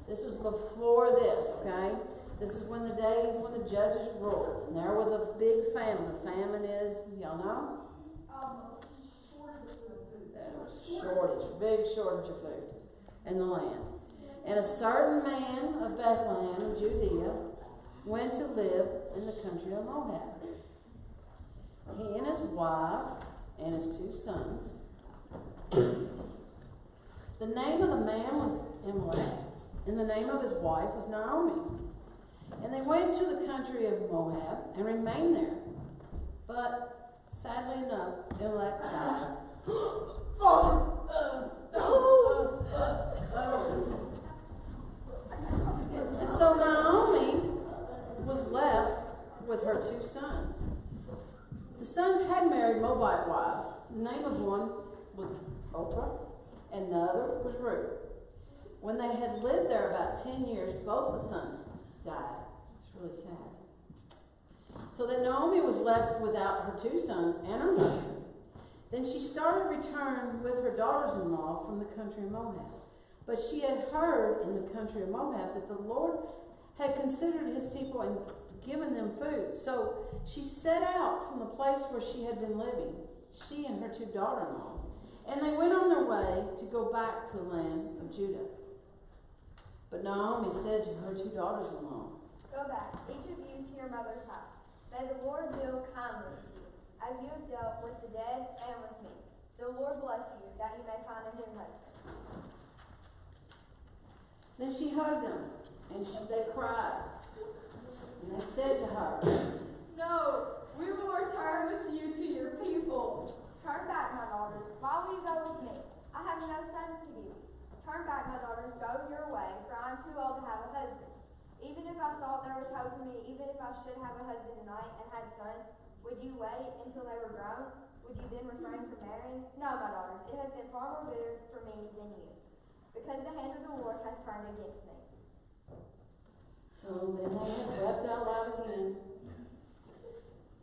This was before this, okay? This is when the days when the judges ruled. And there was a big famine. A famine is, y'all know? There was shortage, big shortage of food in the land. And a certain man of Bethlehem in Judea went to live in the country of Moab. He and his wife and his 2 sons. The name of the man was Elimelech, and the name of his wife was Naomi. And they went to the country of Moab and remained there. But sadly enough, Elimelech died. Father! And so Naomi was left with her 2 sons. The sons had married Moabite wives. The name of one was Oprah, and the other was Ruth. When they had lived there about 10 years, both the sons died. It's really sad. So that Naomi was left without her 2 sons and her husband. Then she started return with her daughters-in-law from the country of Moab. But she had heard in the country of Moab that the Lord had considered his people and given them food. So she set out from the place where she had been living, she and her 2 daughter-in-laws. And they went on their way to go back to the land of Judah. But Naomi said to her 2 daughters-in-law, Go back, each of you, to your mother's house. May the Lord deal kindly with you, as you have dealt with the dead and with me. The Lord bless you, that you may find a new husband. Then she hugged them, and they cried. And they said to her, No, we will return with you to your people. Turn back, my daughters. Why will you go with me? I have no sons to give you. Turn back, my daughters, go your way, for I am too old to have a husband. Even if I thought there was hope for me, even if I should have a husband tonight and had sons, would you wait until they were grown? Would you then refrain from marrying? No, my daughters, it has been far more bitter for me than you, because the hand of the Lord has turned against me. So then they had wept out loud again.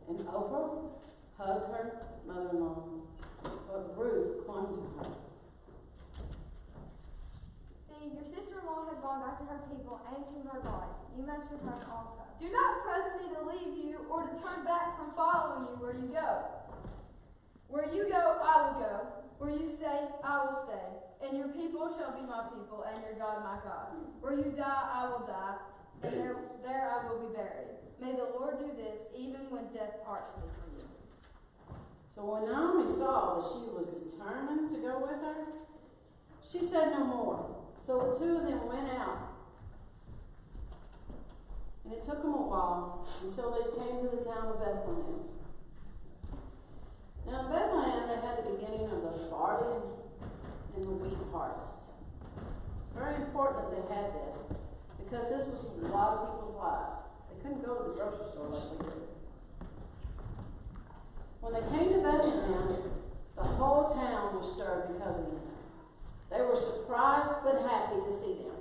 And Oprah hugged her mother-in-law, but Ruth clung to her. See, your sister-in-law has gone back to her people and to her gods. You must return also. Do not press me to leave you or to turn back from following you where you go. Where you go, I will go. Where you stay, I will stay. And your people shall be my people, and your God my God. Where you die, I will die, and there I will be buried. May the Lord do this, even when death parts me from you. So when Naomi saw that she was determined to go with her, she said no more. So the 2 of them went out. And it took them a while until they came to the town of Bethlehem. Now in Bethlehem, they had the beginning of the barley and the wheat harvest. It's very important that they had this, because this was a lot of people's lives. They couldn't go to the grocery store like we did. When they came to Bethlehem, the whole town was stirred because of them. They were surprised but happy to see them.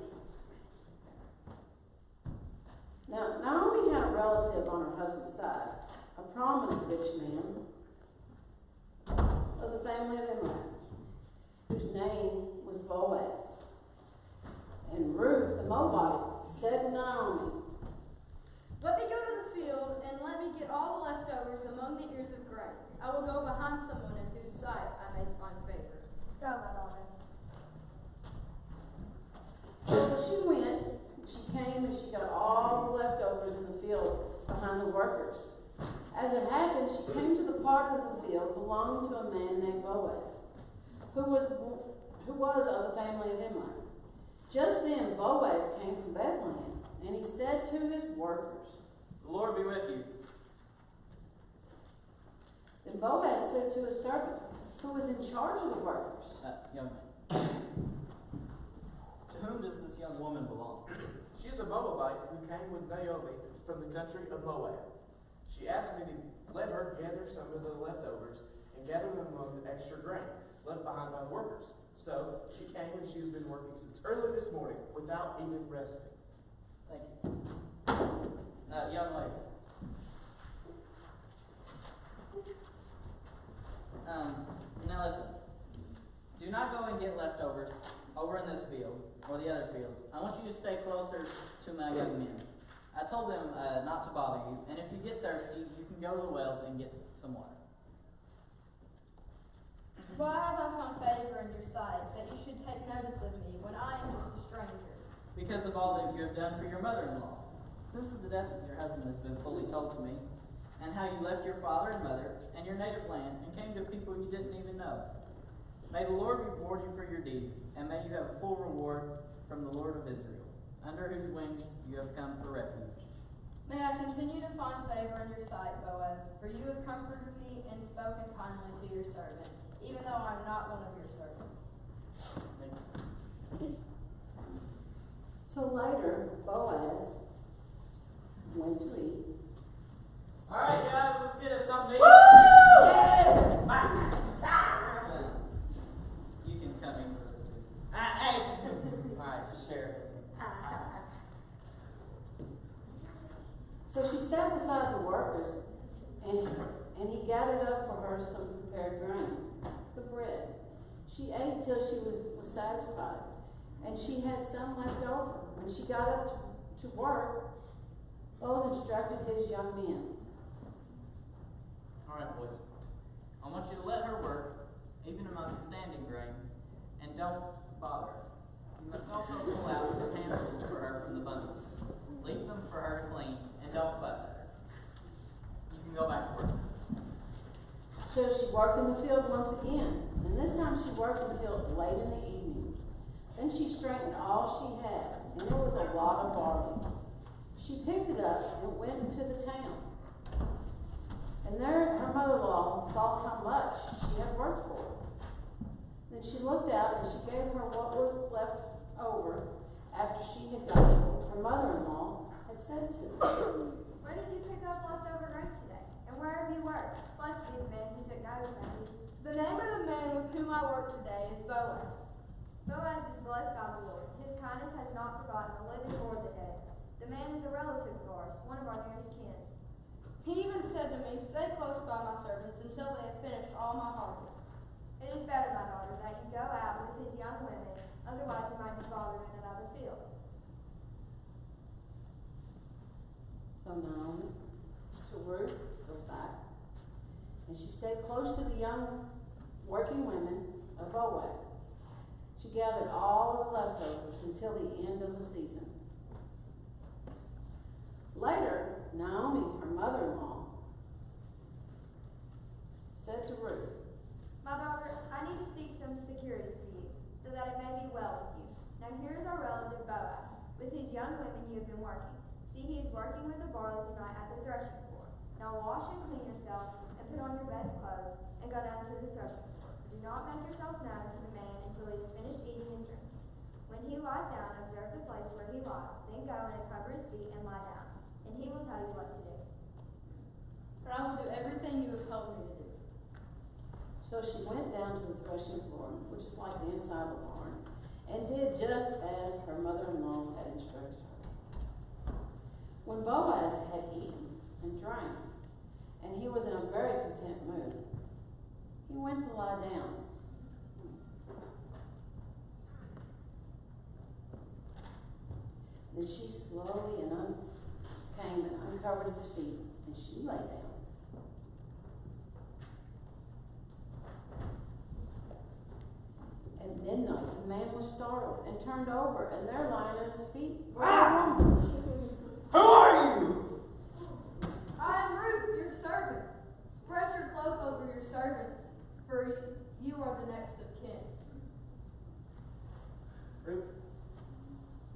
Now, Naomi had a relative on her husband's side, a prominent rich man of the family of Elimelech, whose name was Boaz. And Ruth, the Moabite, said to Naomi, Let me go to the field, and let me get all the leftovers among the ears of grain. I will go behind someone in whose sight I may find favor. Go, my daughter. So she went, she came, and she got all the leftovers in the field behind the workers. As it happened, she came to the part of the field belonging to a man named Boaz, who was of the family of Elimelech. Just then Boaz came from Bethlehem, and he said to his workers, The Lord be with you. Then Boaz said to his servant, who was in charge of the workers, Young man, to whom does this young woman belong? She is a Moabite who came with Naomi from the country of Moab. She asked me to let her gather some of the leftovers and gather them among the extra grain left behind by the workers. So she came, and she has been working since early this morning without even resting. Thank you. Young lady. Now listen. Do not go and get leftovers over in this field, or the other fields. I want you to stay closer to my young men. I told them not to bother you, and if you get thirsty, you can go to the wells and get some water. Why have I found favor in your sight, that you should take notice of me when I am just a stranger? Because of all that you have done for your mother-in-law. Since the death of your husband has been fully told to me, and how you left your father and mother and your native land and came to people you didn't even know. May the Lord reward you for your deeds, and may you have a full reward from the Lord of Israel, under whose wings you have come for refuge. May I continue to find favor in your sight, Boaz, for you have comforted me and spoken kindly to your servant, even though I am not one of your servants. So later, Boaz went to eat. All right, guys, let's get us something to eat. Sons, you can come in with us too. Hey! All right, just share it. So she sat beside the workers, and he gathered up for her some prepared grain, the bread. She ate till she was satisfied, and she had some left over. When she got up to work, Boaz instructed his young men. All right, boys. I want you to let her work, even among the standing grain, and don't bother her. You must also pull out some handfuls for her from the bundles. Leave them for her to clean, and don't fuss at her. You can go back to work. So she worked in the field once again, and this time she worked until late in the evening. Then she straightened all she had, and it was a lot of barley. She picked it up and went into the town. And there her mother-in-law saw how much she had worked for. Then she looked out and she gave her what was left over after she had gotten it. Her mother-in-law had said to her, Where did you pick up leftover grain today? And where have you worked? Blessed be the man who took notice of you. The name of the man with whom I work today is Boaz. Boaz is blessed by the Lord. His kindness has not forgotten the living or the dead. The man is a relative of ours, one of our nearest kin. He even said to me, Stay close by my servants until they have finished all my harvest. It is better, my daughter, that you go out with his young women, otherwise you might be bothered in another field. so Ruth goes back, and she stayed close to the young working women of Boaz. She gathered all of the leftovers until the end of the season. Later, Naomi, her mother-in-law, said to Ruth, My daughter, I need to seek some security for you, so that it may be well with you. Now here is our relative Boaz. With his young women you have been working. See, he is working with the barley tonight at the threshing floor. Now wash and clean yourself, and put on your best clothes, and go down to the threshing floor. But do not make yourself known to the man until he has finished eating and drinking. When he lies down, observe the place where he lies. Then go and uncover his feet and lie down, and he will tell you what to do. For I will do everything you have told me to do. So she went down to the threshing floor, which is like the inside of the barn, and did just as her mother-in-law had instructed her. When Boaz had eaten and drank, and he was in a very content mood, he went to lie down. Then she slowly came and uncovered his feet, and she lay down. At midnight, the man was startled and turned over, and there lying at his feet was a woman. Who are you? I am Ruth, your servant. Spread your cloak over your servant, for you are the next of kin. Ruth,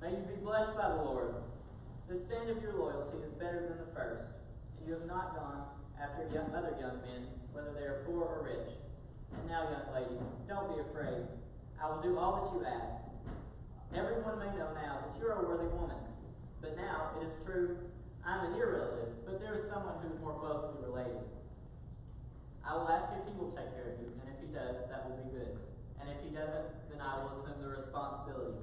may you be blessed by the Lord. The stand of your loyalty is better than the first, and you have not gone after other young men, whether they are poor or rich. And now, young lady, don't be afraid. I will do all that you ask. Everyone may know now that you are a worthy woman. But now, it is true, I am a near relative, but there is someone who is more closely related. I will ask if he will take care of you, and if he does, that will be good. And if he doesn't, then I will assume the responsibility.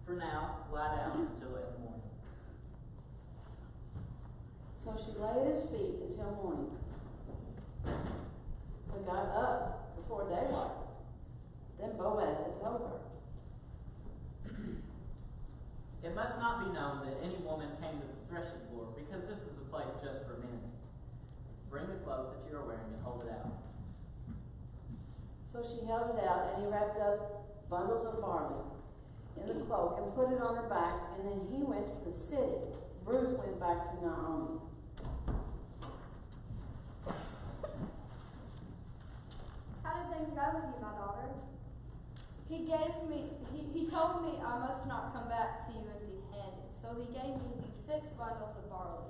For now, lie down until in the morning. So she lay at his feet until morning, but got up before daylight. Then Boaz had told her, It must not be known that any woman came to the threshing floor, because this is a place just for men. Bring the cloak that you are wearing and hold it out. So she held it out, and he wrapped up bundles of barley in the cloak and put it on her back, and then he went to the city. Ruth went back to Naomi. How did things go with you, my daughter? He told me I must not come back to you empty-handed. So he gave me these 6 bundles of barley.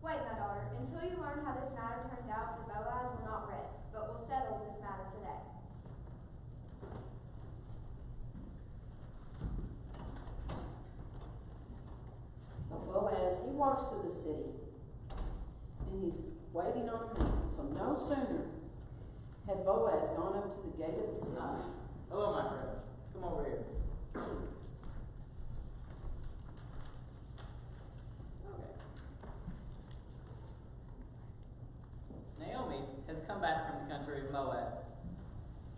Wait, my daughter, until you learn how this matter turns out, for Boaz will not rest, but will settle this matter today. So Boaz, he walks to the city, and he's waiting on a man. So no sooner had Boaz gone up to the gate of the city. Hello, my friend. Come over here. Okay. Naomi has come back from the country of Moab.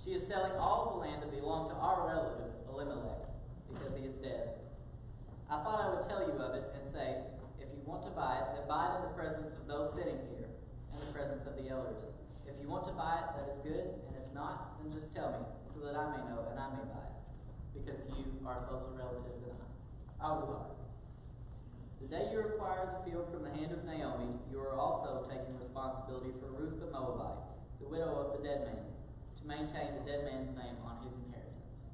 She is selling all of the land that belonged to our relative Elimelech, because he is dead. I thought I would tell you of it and say, if you want to buy it, then buy it in the presence of those sitting here, and the presence of the elders. If you want to buy it, that is good, and if not, then just tell me, so that I may know and I may buy it, because you are a closer relative than I will buy it. The day you acquire the field from the hand of Naomi, you are also taking responsibility for Ruth the Moabite, the widow of the dead man, to maintain the dead man's name on his inheritance.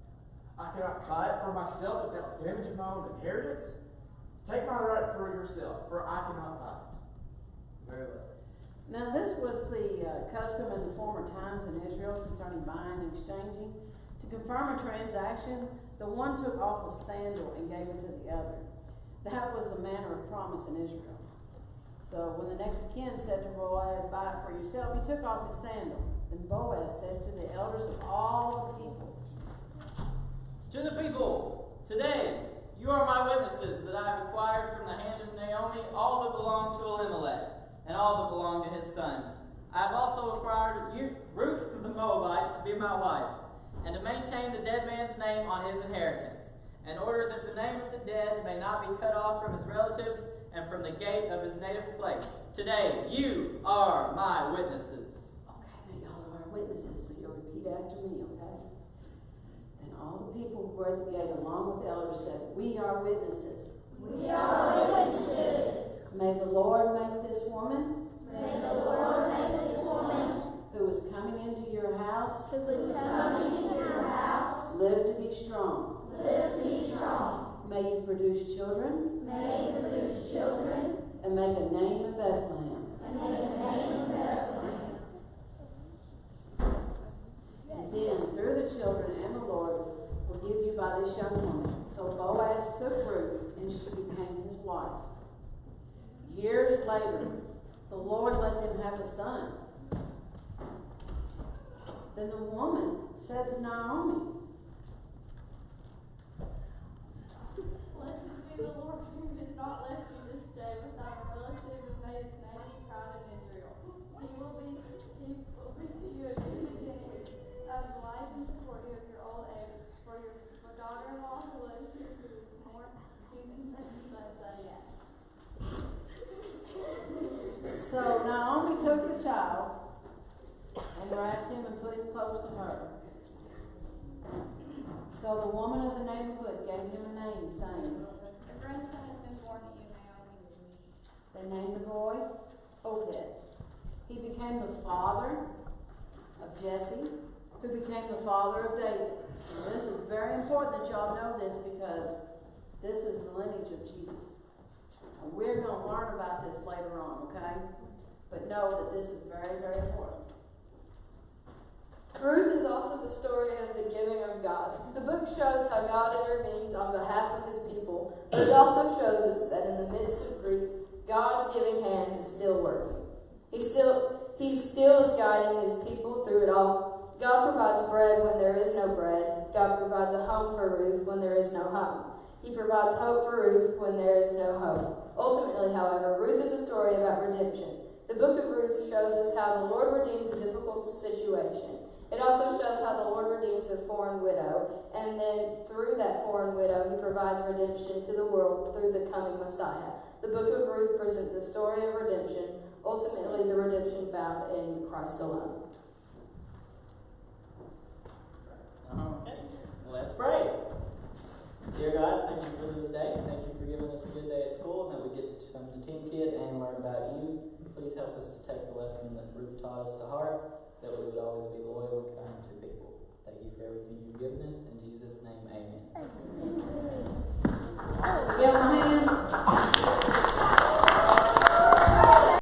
I cannot buy it for myself without damaging my own inheritance. Take my right for yourself, for I cannot buy it. Very well. Now this was the custom in the former times in Israel concerning buying and exchanging. To confirm a transaction, the one took off a sandal and gave it to the other. That was the manner of promise in Israel. So when the next of kin said to Boaz, buy it for yourself, he took off his sandal. Then Boaz said to the elders of all the people, To the people, today you are my witnesses that I have acquired from the hand of Naomi all that belonged to Elimelech, and all that belonged to his sons. I have also acquired Ruth the Moabite to be my wife, and to maintain the dead man's name on his inheritance, in order that the name of the dead may not be cut off from his relatives and from the gate of his native place. Today you are my witnesses. okay, now y'all are our witnesses, so you'll repeat after me, okay? Then all the people who were at the gate along with the elders said, we are witnesses. We are witnesses. May the Lord make this woman May the Lord make this woman who is coming into your house who is coming into your house live to be strong. live to be strong. May you produce children May you produce children and make a name in Bethlehem. and make a name of Bethlehem. And then through the children and the Lord will give you by this young woman. So Boaz took Ruth and she became his wife. Years later, the Lord let them have a son. Then the woman said to Naomi, Blessed be the Lord who has not left you this day without a relative and made his name be proud in Israel. He will be to you a good beginning of life and support you of your old age. For your daughter-in-law who lives here, who is more to you than second son, say yes. So Naomi took the child and wrapped him and put him close to her. So the woman of the neighborhood gave him a name, saying, A grandson has been born to you, Naomi. they named the boy Obed. He became the father of Jesse, who became the father of David. And this is very important that y'all know this because this is the lineage of Jesus. And we're going to learn about this later on, okay? But know that this is very, very important. Ruth is also the story of the giving of God. The book shows how God intervenes on behalf of his people, but it also shows us that in the midst of Ruth, God's giving hands is still working. He still is guiding his people through it all. God provides bread when there is no bread. God provides a home for Ruth when there is no home. He provides hope for Ruth when there is no hope. Ultimately, however, Ruth is a story about redemption. The book of Ruth shows us how the Lord redeems a difficult situation. It also shows how the Lord redeems a foreign widow, and then through that foreign widow, he provides redemption to the world through the coming Messiah. The book of Ruth presents a story of redemption, ultimately the redemption found in Christ alone. Okay, well, let's pray. Dear God, thank you for this day. Thank you for giving us a good day at school and that we get to come to Teamkid and learn about you. Please help us to take the lesson that Ruth taught us to heart, that we would always be loyal and kind to people. Thank you for everything you've given us. In Jesus' name, amen. Give them a hand.